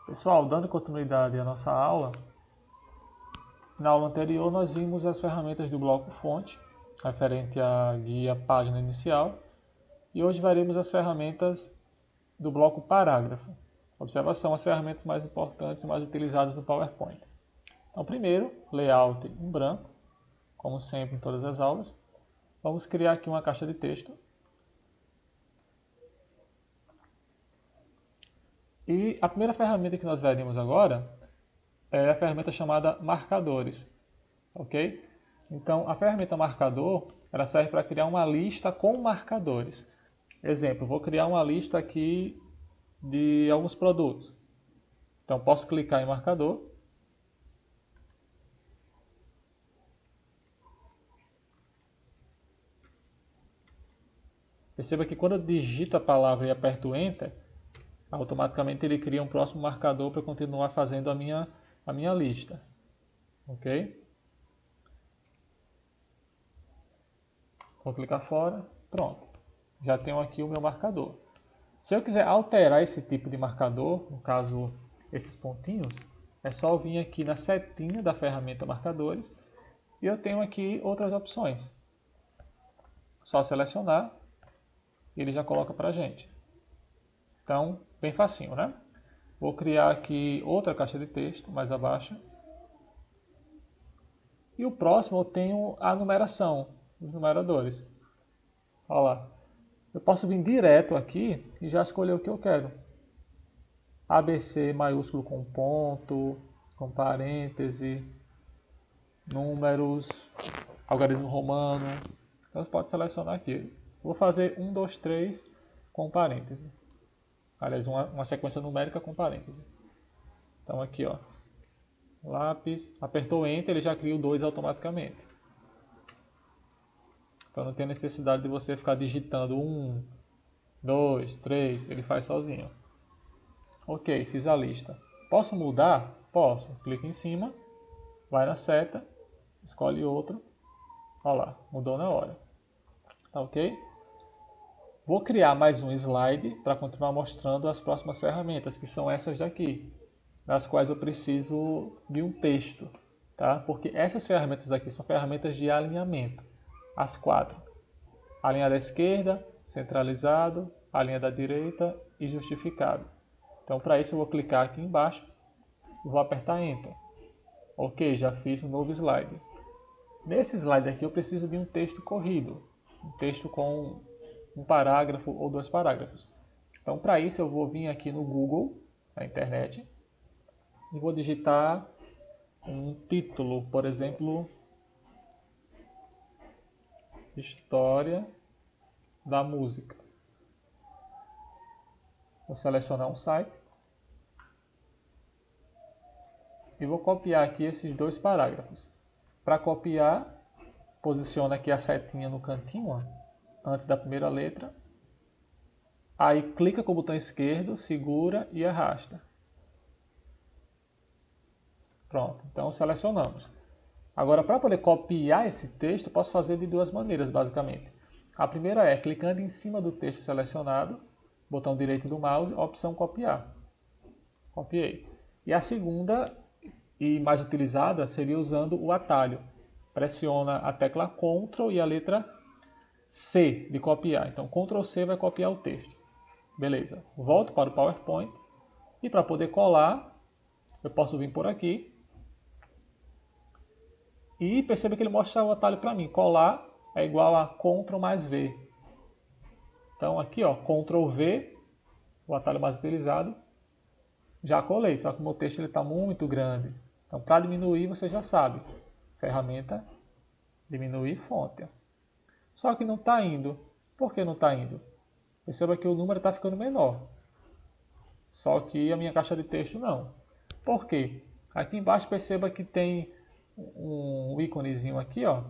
Pessoal, dando continuidade à nossa aula, na aula anterior nós vimos as ferramentas do bloco fonte, referente à guia página inicial, e hoje veremos as ferramentas do bloco parágrafo. Observação, as ferramentas mais importantes e mais utilizadas no PowerPoint. Então, primeiro, layout em branco, como sempre em todas as aulas. Vamos criar aqui uma caixa de texto. E a primeira ferramenta que nós veremos agora é a ferramenta chamada marcadores. Ok? Então, a ferramenta marcador ela serve para criar uma lista com marcadores. Exemplo, vou criar uma lista aqui de alguns produtos. Então, posso clicar em marcador. Perceba que quando eu digito a palavra e aperto Enter, automaticamente ele cria um próximo marcador para continuar fazendo a minha lista. Ok? Vou clicar fora. Pronto. Já tenho aqui o meu marcador. Se eu quiser alterar esse tipo de marcador, no caso esses pontinhos, é só eu vir aqui na setinha da ferramenta marcadores e eu tenho aqui outras opções. Só selecionar e ele já coloca para a gente. Então, bem facinho, né? Vou criar aqui outra caixa de texto mais abaixo. E o próximo eu tenho a numeração, os numeradores. Olha lá. Eu posso vir direto aqui e já escolher o que eu quero. ABC maiúsculo com ponto, com parêntese, números, algarismo romano. Então você pode selecionar aqui. Vou fazer 1, 2, 3 com parêntese. Aliás, uma sequência numérica com parêntese. Então aqui, ó, lápis, apertou Enter, ele já cria o 2 automaticamente. Então não tem necessidade de você ficar digitando 1, 2, 3, ele faz sozinho. Ok, fiz a lista. Posso mudar? Posso. Clica em cima, vai na seta, escolhe outro. Olha lá, mudou na hora. Tá ok? Vou criar mais um slide para continuar mostrando as próximas ferramentas, que são essas daqui, nas quais eu preciso de um texto, tá? Porque essas ferramentas aqui são ferramentas de alinhamento, as 4. A linha da esquerda, centralizado, a linha da direita e justificado. Então, para isso eu vou clicar aqui embaixo e vou apertar Enter. Ok, já fiz um novo slide. Nesse slide aqui eu preciso de um texto corrido, um texto com um parágrafo ou 2 parágrafos. Então, para isso, eu vou vir aqui no Google, na internet, e vou digitar um título, por exemplo, História da Música. Vou selecionar um site e vou copiar aqui esses 2 parágrafos. Para copiar, posiciona aqui a setinha no cantinho, ó, antes da primeira letra, aí clica com o botão esquerdo, segura e arrasta. Pronto, então selecionamos. Agora, para poder copiar esse texto, posso fazer de 2 maneiras, basicamente. A primeira é clicando em cima do texto selecionado, botão direito do mouse, opção copiar. Copiei. E a segunda, e mais utilizada, seria usando o atalho. Pressiona a tecla Ctrl e a letra C de copiar. Então, Ctrl C vai copiar o texto. Beleza. Volto para o PowerPoint. E para poder colar, eu posso vir por aqui. E perceba que ele mostra o atalho para mim. Colar é igual a Ctrl mais V. Então, aqui, ó, Ctrl V, o atalho mais utilizado. Já colei, só que o meu texto está muito grande. Então, para diminuir, você já sabe. Ferramenta, diminuir fonte. Só que não está indo. Por que não está indo? Perceba que o número está ficando menor. Só que a minha caixa de texto não. Por quê? Aqui embaixo perceba que tem um íconezinho aqui, ó,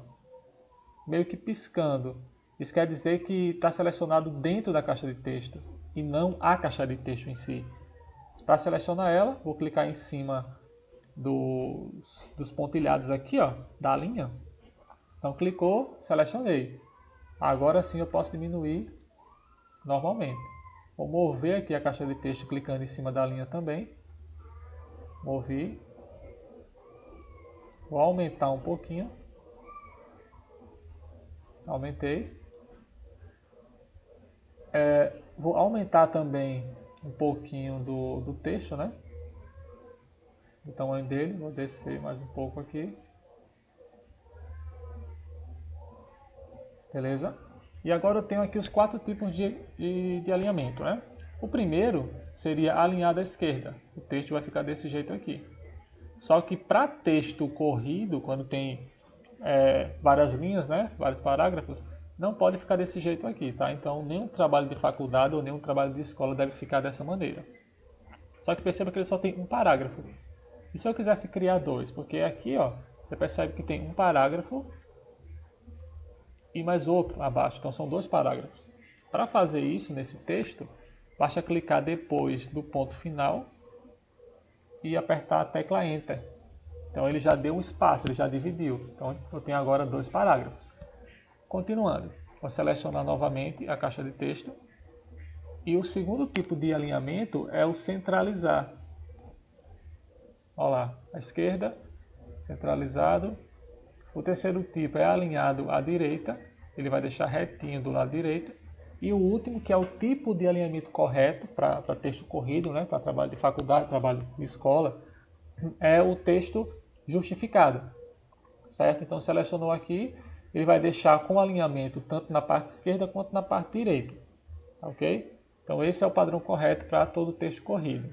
meio que piscando. Isso quer dizer que está selecionado dentro da caixa de texto e não a caixa de texto em si. Para selecionar ela, vou clicar em cima dos pontilhados aqui, ó, da linha. Então clicou, selecionei. Agora sim eu posso diminuir normalmente. Vou mover aqui a caixa de texto clicando em cima da linha também. movi, vou aumentar um pouquinho, aumentei, vou aumentar também um pouquinho do texto, né? O tamanho dele, vou descer mais um pouco aqui, beleza? E agora eu tenho aqui os 4 tipos de alinhamento, né? O primeiro seria alinhado à esquerda, o texto vai ficar desse jeito aqui. Só que para texto corrido, quando tem várias linhas, né, vários parágrafos, não pode ficar desse jeito aqui, tá? Então nenhum trabalho de faculdade ou nenhum trabalho de escola deve ficar dessa maneira. Só que perceba que ele só tem um parágrafo. E se eu quisesse criar 2? Porque aqui, ó, você percebe que tem um parágrafo e mais outro abaixo. Então são 2 parágrafos. Para fazer isso nesse texto, basta clicar depois do ponto final e apertar a tecla Enter. Então ele já deu um espaço, ele já dividiu. Então eu tenho agora 2 parágrafos. Continuando, vou selecionar novamente a caixa de texto. E o segundo tipo de alinhamento é o centralizar. Olha lá, à esquerda, centralizado. O terceiro tipo é alinhado à direita, ele vai deixar retinho do lado direito. E o último, que é o tipo de alinhamento correto para texto corrido, né, para trabalho de faculdade, trabalho de escola, é o texto justificado. Certo? Então selecionou aqui, ele vai deixar com alinhamento tanto na parte esquerda quanto na parte direita. Ok? Então esse é o padrão correto para todo texto corrido.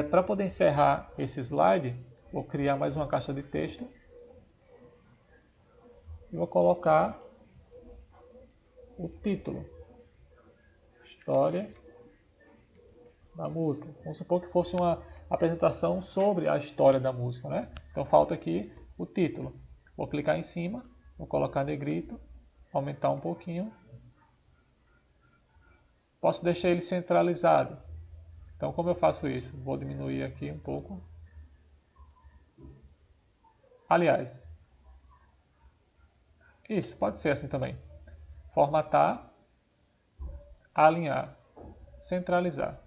Para poder encerrar esse slide, vou criar mais uma caixa de texto. E vou colocar o título. História da música. Vamos supor que fosse uma apresentação sobre a história da música, né? Então falta aqui o título. Vou clicar em cima, vou colocar negrito, aumentar um pouquinho. Posso deixar ele centralizado. Então como eu faço isso? Vou diminuir aqui um pouco. Aliás, isso pode ser assim também. Formatar, alinhar, centralizar.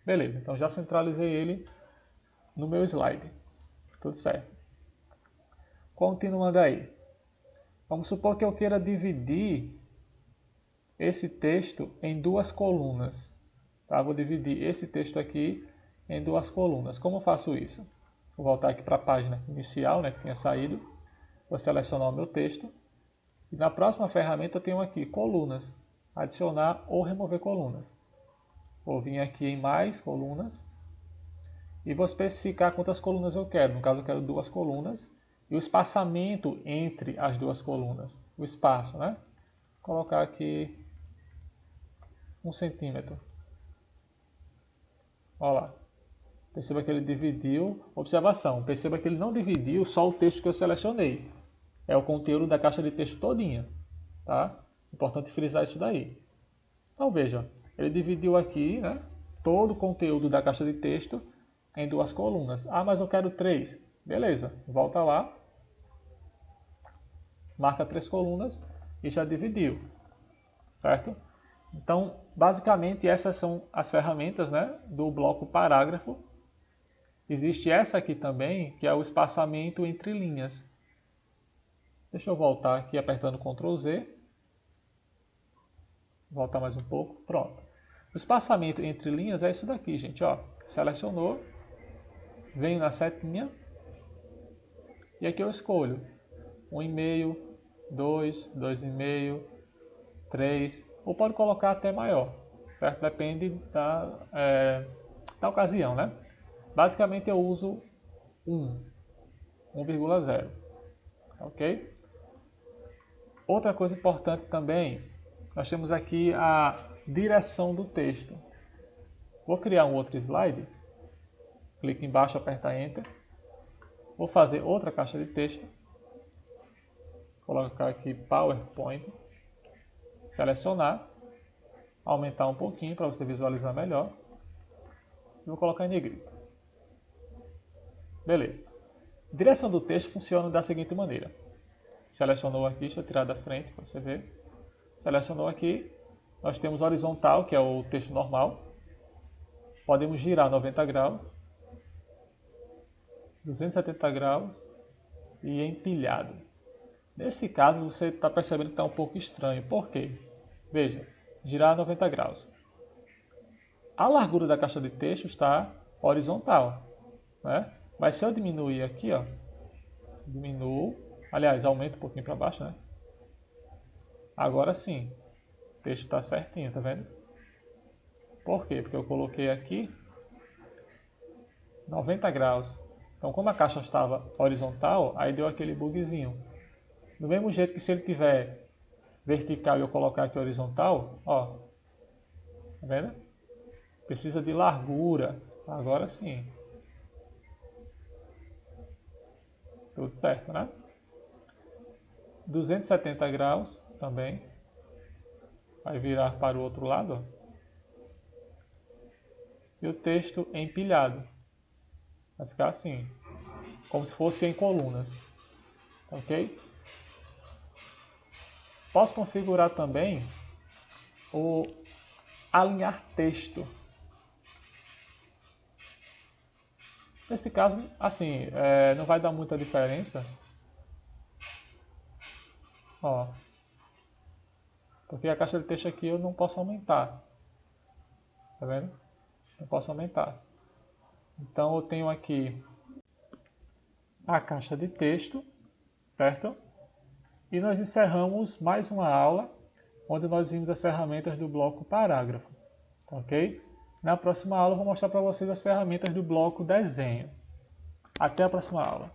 Beleza, então já centralizei ele no meu slide. Tudo certo. Continuando aí. Vamos supor que eu queira dividir esse texto em 2 colunas. Tá? Vou dividir esse texto aqui em 2 colunas. Como eu faço isso? Vou voltar aqui para a página inicial, né, que tinha saído. Vou selecionar o meu texto. E na próxima ferramenta eu tenho aqui colunas. Adicionar ou remover colunas. Vou vir aqui em mais colunas. E vou especificar quantas colunas eu quero. No caso eu quero 2 colunas. E o espaçamento entre as 2 colunas. O espaço, né? Vou colocar aqui 1 centímetro. Olha lá. Perceba que ele dividiu. Observação. Perceba que ele não dividiu só o texto que eu selecionei. É o conteúdo da caixa de texto todinha. Tá? Importante frisar isso daí. Então veja. Ele dividiu aqui, né, todo o conteúdo da caixa de texto em 2 colunas. Ah, mas eu quero 3. Beleza. Volta lá. Marca 3 colunas e já dividiu. Certo? Então, basicamente, essas são as ferramentas, né, do bloco parágrafo. Existe essa aqui também, que é o espaçamento entre linhas. Deixa eu voltar aqui apertando Ctrl Z. Voltar mais um pouco. Pronto. O espaçamento entre linhas é isso daqui, gente. Ó. Selecionou. Venho na setinha. E aqui eu escolho 1,5, 2, 2,5, 3. Ou pode colocar até maior. Certo? Depende da ocasião, né? Basicamente eu uso 1,0. Ok? Outra coisa importante também, nós temos aqui a direção do texto. Vou criar um outro slide. Clique embaixo, aperta Enter. Vou fazer outra caixa de texto. Vou colocar aqui PowerPoint. Selecionar. Aumentar um pouquinho para você visualizar melhor. E vou colocar em negrito. Beleza. Direção do texto funciona da seguinte maneira. Selecionou aqui, deixa eu tirar da frente para você ver. Selecionou aqui, nós temos horizontal, que é o texto normal. podemos girar 90 graus, 270 graus e empilhado. Nesse caso você está percebendo que está um pouco estranho. Por quê? Veja, girar 90 graus. A largura da caixa de texto está horizontal, né? Mas se eu diminuir aqui, ó, diminuo, aliás, aumento um pouquinho para baixo, né? Agora sim, o texto está certinho, tá vendo? Por quê? Porque eu coloquei aqui 90 graus. Então, como a caixa estava horizontal, aí deu aquele bugzinho. Do mesmo jeito que se ele tiver vertical e eu colocar aqui horizontal, ó, tá vendo? Precisa de largura. Agora sim. Tudo certo, né? 270 graus também. Vai virar para o outro lado, ó. E o texto empilhado. Vai ficar assim, como se fosse em colunas. Ok? Posso configurar também o alinhar texto. Nesse caso, assim, não vai dar muita diferença. Ó, porque a caixa de texto aqui eu não posso aumentar. Tá vendo? Não posso aumentar. Então eu tenho aqui a caixa de texto, certo? E nós encerramos mais uma aula onde nós vimos as ferramentas do bloco parágrafo, ok? Na próxima aula eu vou mostrar para vocês as ferramentas do bloco desenho. Até a próxima aula.